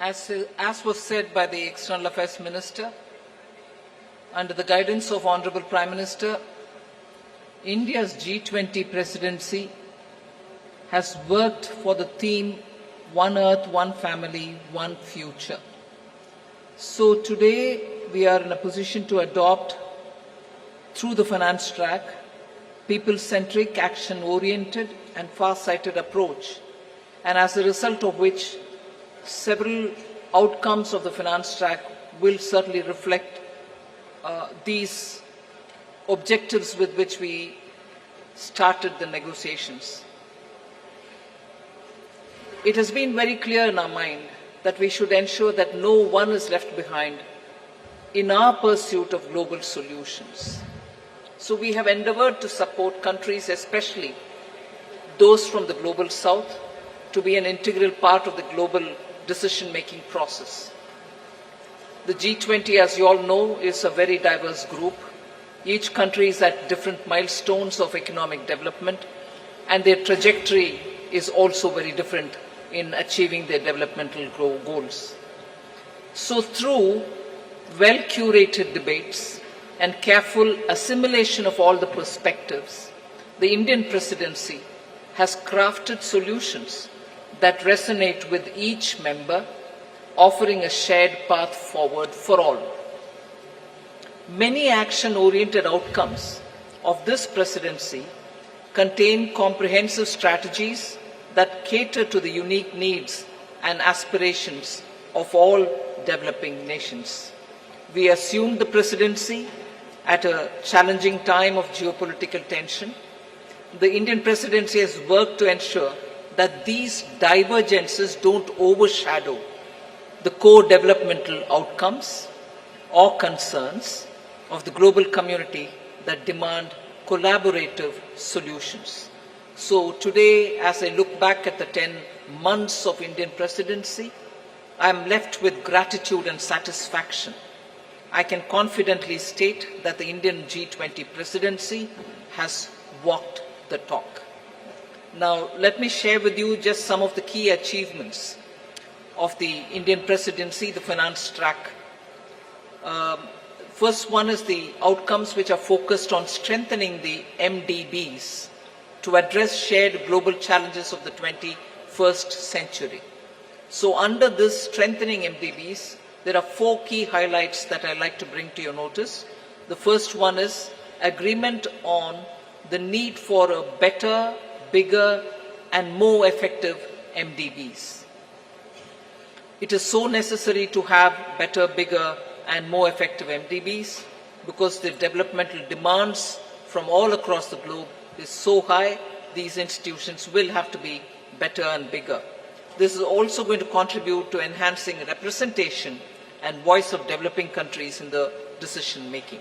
As was said by the External Affairs Minister, under the guidance of Honorable Prime Minister, India's G20 presidency has worked for the theme One Earth, One Family, One Future. So today we are in a position to adopt, through the finance track, people-centric, action-oriented and far-sighted approach, and as a result of which several outcomes of the finance track will certainly reflect these objectives with which we started the negotiations. It has been very clear in our mind that we should ensure that no one is left behind in our pursuit of global solutions. So we have endeavored to support countries, especially those from the global south, to be an integral part of the global decision-making process. The G20, as you all know, is a very diverse group. Each country is at different milestones of economic development, and their trajectory is also very different in achieving their developmental goals. So through well-curated debates and careful assimilation of all the perspectives, the Indian presidency has crafted solutions that resonate with each member, offering a shared path forward for all. Many action-oriented outcomes of this presidency contain comprehensive strategies that cater to the unique needs and aspirations of all developing nations. We assumed the presidency at a challenging time of geopolitical tension. The Indian presidency has worked to ensure that these divergences don't overshadow the core developmental outcomes or concerns of the global community that demand collaborative solutions. So today, as I look back at the 10 months of Indian presidency, I am left with gratitude and satisfaction. I can confidently state that the Indian G20 presidency has walked the talk. Now, let me share with you just some of the key achievements of the Indian presidency, the finance track. First one is the outcomes which are focused on strengthening the MDBs to address shared global challenges of the 21st century. So under this strengthening MDBs, there are 4 key highlights that I'd like to bring to your notice. The first one is agreement on the need for a better, bigger, and more effective MDBs. It is so necessary to have better, bigger, and more effective MDBs because the developmental demands from all across the globe is so high, these institutions will have to be better and bigger. This is also going to contribute to enhancing representation and voice of developing countries in the decision making.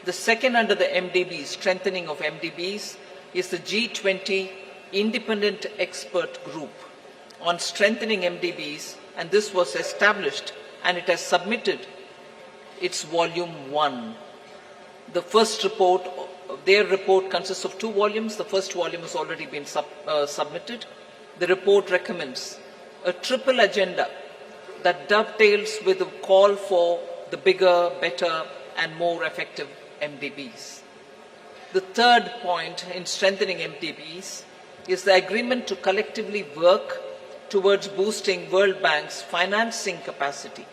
The second under the MDBs, strengthening of MDBs, is the G20 Independent Expert Group on strengthening MDBs, and this was established and it has submitted its volume 1. The first report, their report consists of 2 volumes. The first volume has already been submitted. The report recommends a triple agenda that dovetails with the call for the bigger, better, and more effective MDBs. The third point in strengthening MDBs is the agreement to collectively work towards boosting World Bank's financing capacity.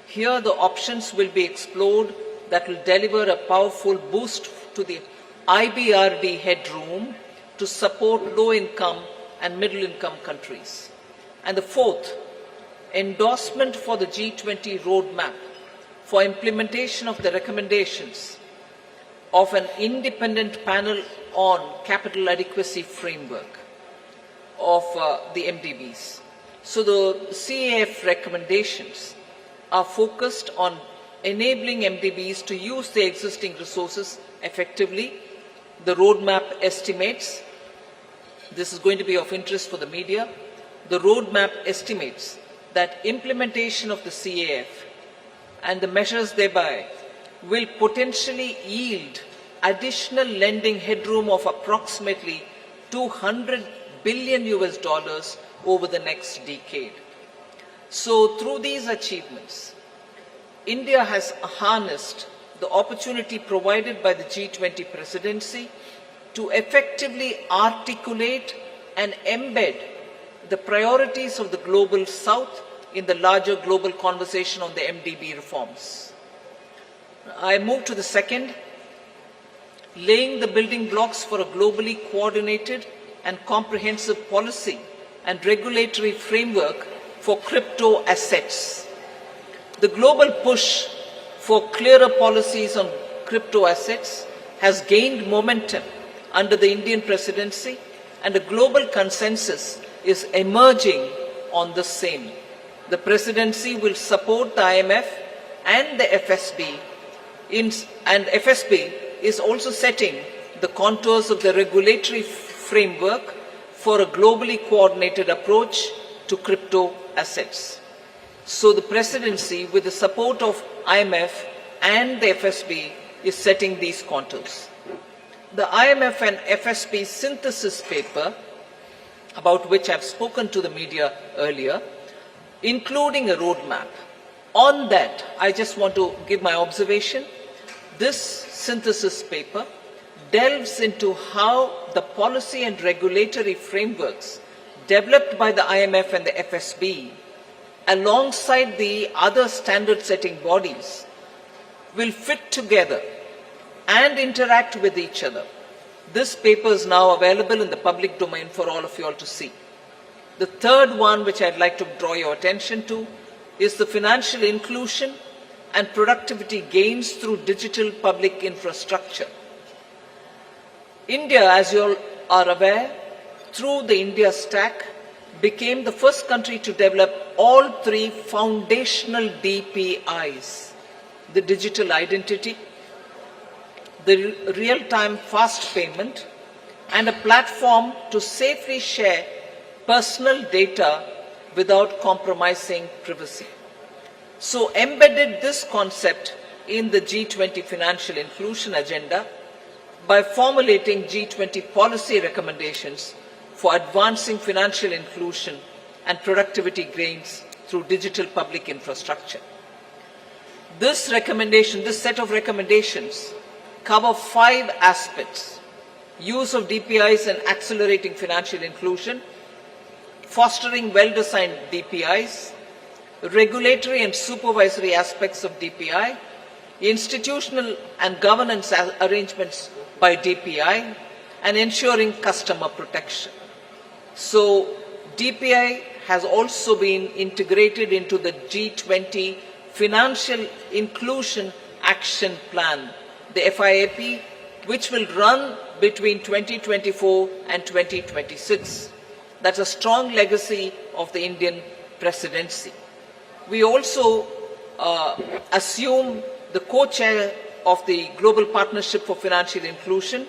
Here the options will be explored that will deliver a powerful boost to the IBRD headroom to support low-income and middle-income countries. And the fourth, endorsement for the G20 roadmap for implementation of the recommendations of an independent panel on capital adequacy framework of the MDBs. So the CAF recommendations are focused on enabling MDBs to use their existing resources effectively. The roadmap estimates, this is going to be of interest for the media, the roadmap estimates that implementation of the CAF and the measures thereby will potentially yield additional lending headroom of approximately $200 billion over the next decade. So through these achievements, India has harnessed the opportunity provided by the G20 presidency to effectively articulate and embed the priorities of the Global South in the larger global conversation on the MDB reforms. I move to the second, laying the building blocks for a globally coordinated and comprehensive policy and regulatory framework for crypto assets. The global push for clearer policies on crypto assets has gained momentum under the Indian presidency, and a global consensus is emerging on the same. The presidency will support the IMF and the FSB, and FSB is also setting the contours of the regulatory framework for a globally coordinated approach to crypto assets. So the presidency, with the support of IMF and the FSB, is setting these contours. The IMF and FSB synthesis paper, about which I've spoken to the media earlier, including a roadmap. On that, I just want to give my observation. This synthesis paper delves into how the policy and regulatory frameworks developed by the IMF and the FSB, alongside the other standard-setting bodies, will fit together and interact with each other. This paper is now available in the public domain for all of you all to see. The third one, which I'd like to draw your attention to, is the financial inclusion and productivity gains through digital public infrastructure. India, as you all are aware, through the India Stack, became the first country to develop all three foundational DPIs: the digital identity, the real-time fast payment, and a platform to safely share personal data without compromising privacy. So embedded this concept in the G20 financial inclusion agenda by formulating G20 policy recommendations for advancing financial inclusion and productivity gains through digital public infrastructure. This set of recommendations cover 5 aspects: use of DPIs and accelerating financial inclusion, fostering well-designed DPIs, regulatory and supervisory aspects of DPI, institutional and governance arrangements by DPI, and ensuring customer protection. So DPI has also been integrated into the G20 Financial Inclusion Action Plan, the FIAP, which will run between 2024 and 2026. That's a strong legacy of the Indian presidency. We also assume the co-chair of the Global Partnership for Financial Inclusion.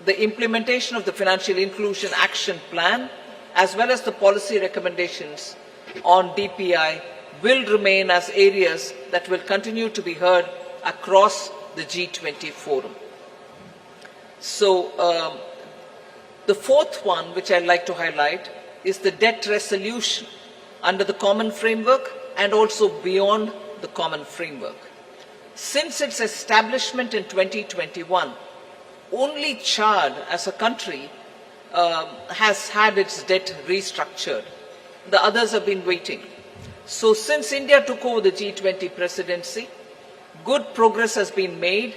The implementation of the Financial Inclusion Action Plan, as well as the policy recommendations on DPI, will remain as areas that will continue to be heard across the G20 forum. So the fourth one, which I'd like to highlight, is the debt resolution under the common framework and also beyond the common framework. Since its establishment in 2021, only Chad as a country has had its debt restructured. The others have been waiting. So since India took over the G20 presidency, good progress has been made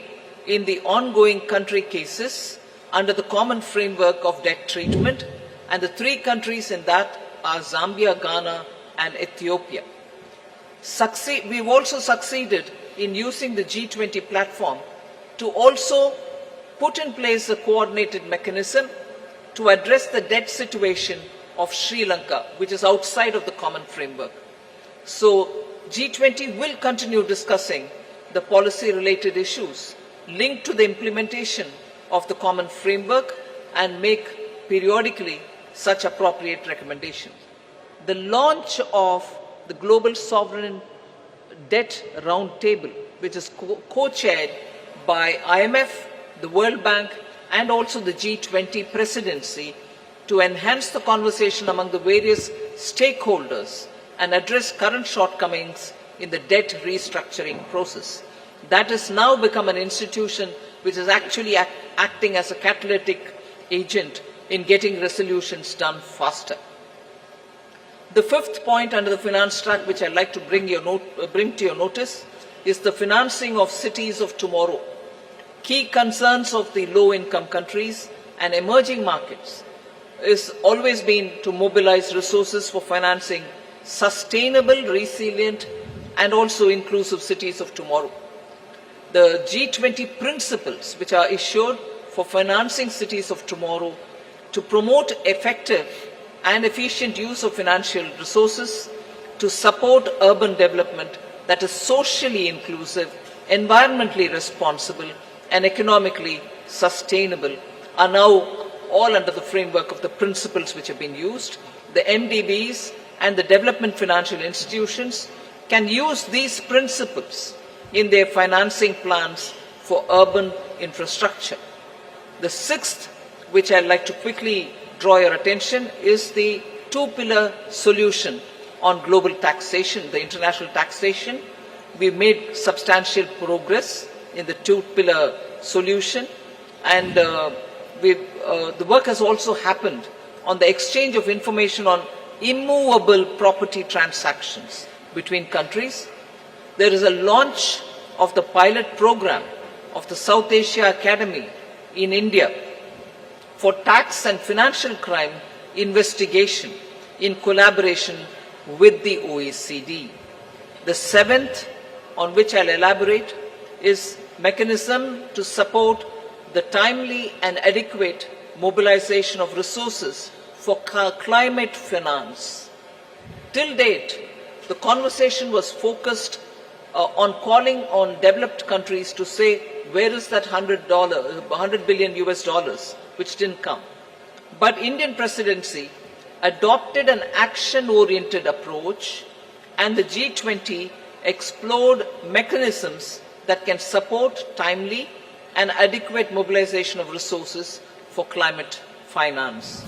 in the ongoing country cases under the common framework of debt treatment, and the 3 countries in that are Zambia, Ghana, and Ethiopia. We've also succeeded in using the G20 platform to also put in place a coordinated mechanism to address the debt situation of Sri Lanka, which is outside of the common framework. So G20 will continue discussing the policy-related issues linked to the implementation of the common framework and make periodically such appropriate recommendations. The launch of the Global Sovereign Debt Roundtable, which is co-chaired by IMF, the World Bank, and also the G20 presidency, to enhance the conversation among the various stakeholders and address current shortcomings in the debt restructuring process. That has now become an institution which is actually acting as a catalytic agent in getting resolutions done faster. The fifth point under the finance track, which I'd like to bring to your notice, is the financing of cities of tomorrow. Key concerns of the low-income countries and emerging markets is always been to mobilize resources for financing sustainable, resilient, and also inclusive cities of tomorrow. The G20 principles, which are issued for financing cities of tomorrow to promote effective and efficient use of financial resources to support urban development that is socially inclusive, environmentally responsible, and economically sustainable, are now all under the framework of the principles which have been used. The MDBs and the development financial institutions can use these principles in their financing plans for urban infrastructure. The sixth, which I'd like to quickly draw your attention, is the two-pillar solution on global taxation, the international taxation. We've made substantial progress in the two-pillar solution, and the work has also happened on the exchange of information on immovable property transactions between countries. There is a launch of the pilot program of the South Asia Academy in India for tax and financial crime investigation in collaboration with the OECD. The seventh, on which I'll elaborate, is mechanism to support the timely and adequate mobilization of resources for climate finance. Till date, the conversation was focused on calling on developed countries to say, where is that $100 billion US dollars, which didn't come. But Indian presidency adopted an action-oriented approach, and the G20 explored mechanisms that can support timely and adequate mobilization of resources for climate finance.